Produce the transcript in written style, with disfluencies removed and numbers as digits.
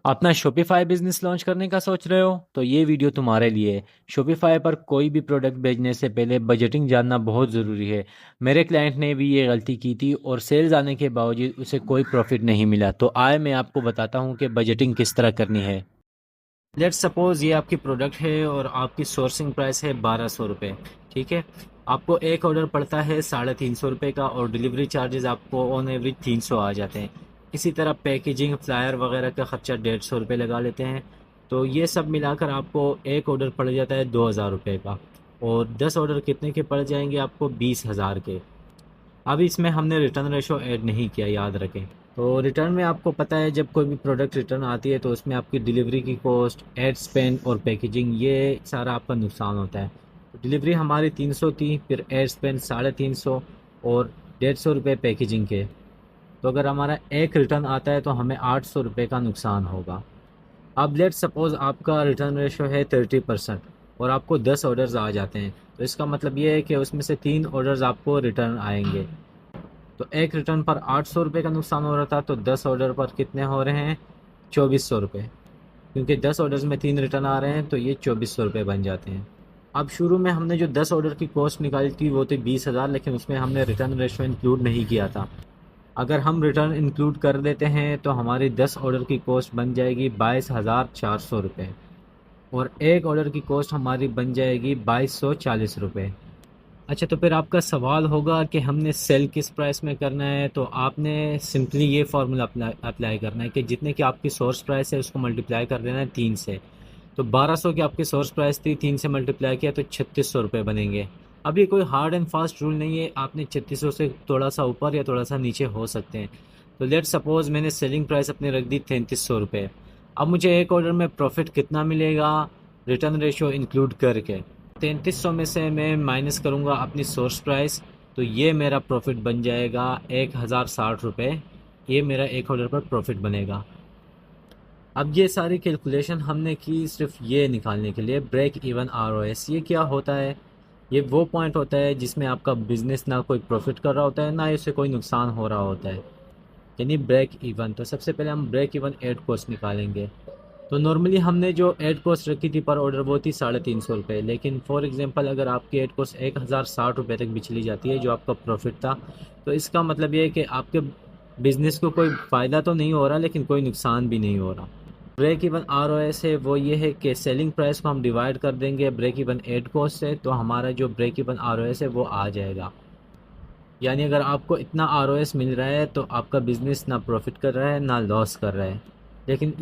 अपना Shopify business launch करने का सोच रहे हो तो ये वीडियो तुम्हारे लिए है। शॉपिफाई पर कोई भी प्रोडक्ट भेजने से पहले बजटिंग जानना बहुत ज़रूरी है। मेरे क्लाइंट ने भी ये गलती की थी और सेल्स आने के बावजूद उसे कोई प्रॉफिट नहीं मिला। तो आए मैं आपको बताता हूँ कि बजटिंग किस तरह करनी है। लेट्स सपोज़ ये आपकी प्रोडक्ट है और आपकी सोर्सिंग प्राइस है 1200 रुपये। ठीक है। आपको एक ऑर्डर पड़ता है 350 रुपये का और डिलीवरी चार्जेस आपको ऑन एवरेज 300 आ जाते हैं। इसी तरह पैकेजिंग फ्लायर वगैरह का ख़र्चा 150 रुपये लगा लेते हैं। तो ये सब मिलाकर आपको एक ऑर्डर पड़ जाता है 2000 रुपये का। और 10 ऑर्डर कितने के पड़ जाएंगे आपको? 20,000 के। अब इसमें हमने रिटर्न रेशो ऐड नहीं किया, याद रखें। तो रिटर्न में आपको पता है जब कोई भी प्रोडक्ट रिटर्न आती है तो उसमें आपकी डिलीवरी की कॉस्ट, एड स्पेंड और पैकेजिंग, ये सारा आपका नुकसान होता है। तो डिलीवरी हमारी 300 थी, फिर एड स्पेंड 350 और 150 रुपये पैकेजिंग के। तो अगर हमारा एक रिटर्न आता है तो हमें 800 रुपये का नुकसान होगा। अब लेट सपोज़ आपका रिटर्न रेशो है 30% और आपको 10 ऑर्डर्स आ जाते हैं। तो इसका मतलब ये है कि उसमें से 3 ऑर्डर्स आपको रिटर्न आएंगे। तो एक रिटर्न पर 800 रुपये का नुकसान हो रहा था, तो 10 ऑर्डर पर कितने हो रहे हैं? 2400 रुपये। क्योंकि 10 ऑर्डर्स में 3 रिटर्न आ रहे हैं तो ये 2400 रुपये बन जाते हैं। अब शुरू में हमने जो 10 ऑर्डर की कॉस्ट निकाली थी वो थी 20,000, लेकिन उसमें हमने रिटर्न रेशो इंक्लूड नहीं किया था। अगर हम रिटर्न इंक्लूड कर देते हैं तो हमारी 10 ऑर्डर की कॉस्ट बन जाएगी 22,400 रुपये और एक ऑर्डर की कॉस्ट हमारी बन जाएगी 2240 रुपये। अच्छा, तो फिर आपका सवाल होगा कि हमने सेल किस प्राइस में करना है। तो आपने सिंपली ये फार्मूला अप्लाई करना है कि जितने की आपकी सोर्स प्राइस है उसको मल्टीप्लाई कर देना है 3 से। तो 1200 की आपकी सोर्स प्राइस थी, 3 से मल्टीप्लाई किया तो 3600 रुपये बनेंगे। अब ये कोई हार्ड एंड फास्ट रूल नहीं है, आपने 3600 से थोड़ा सा ऊपर या थोड़ा सा नीचे हो सकते हैं। तो लेट सपोज़ मैंने सेलिंग प्राइस अपनी रख दी 3300 रुपये। अब मुझे एक ऑर्डर में प्रॉफिट कितना मिलेगा रिटर्न रेशो इंक्लूड करके? 3300 में से मैं माइनस करूँगा अपनी सोर्स प्राइस, तो ये मेरा प्रॉफिट बन जाएगा 1060 रुपये। ये मेरा एक ऑर्डर पर प्रॉफिट बनेगा। अब ये सारी कैलकुलेशन हमने की सिर्फ ये निकालने के लिए ब्रेक इवन आरओएस। ये क्या होता है? ये वो पॉइंट होता है जिसमें आपका बिजनेस ना कोई प्रॉफिट कर रहा होता है ना ही उससे कोई नुकसान हो रहा होता है, यानी ब्रेक इवन। तो सबसे पहले हम ब्रेक इवन एड कॉस्ट निकालेंगे। तो नॉर्मली हमने जो एड कॉस्ट रखी थी पर ऑर्डर वो थी 350 रुपये, लेकिन फॉर एग्जांपल अगर आपकी एड कॉस्ट 1060 रुपये तक भी चली जाती है जो आपका प्रॉफिट था, तो इसका मतलब ये है कि आपके बिज़नेस को कोई फ़ायदा तो नहीं हो रहा लेकिन कोई नुकसान भी नहीं हो रहा। Break even R O S है वो ये है कि सेलिंग प्राइस को हम डिवाइड कर देंगे ब्रेक इवन एड कॉस्ट से, तो हमारा जो break even R O S है वो आ जाएगा। यानी अगर आपको इतना आर ओ एस मिल रहा है तो आपका बिज़नेस ना प्रॉफिट कर रहा है ना लॉस कर रहा है। लेकिन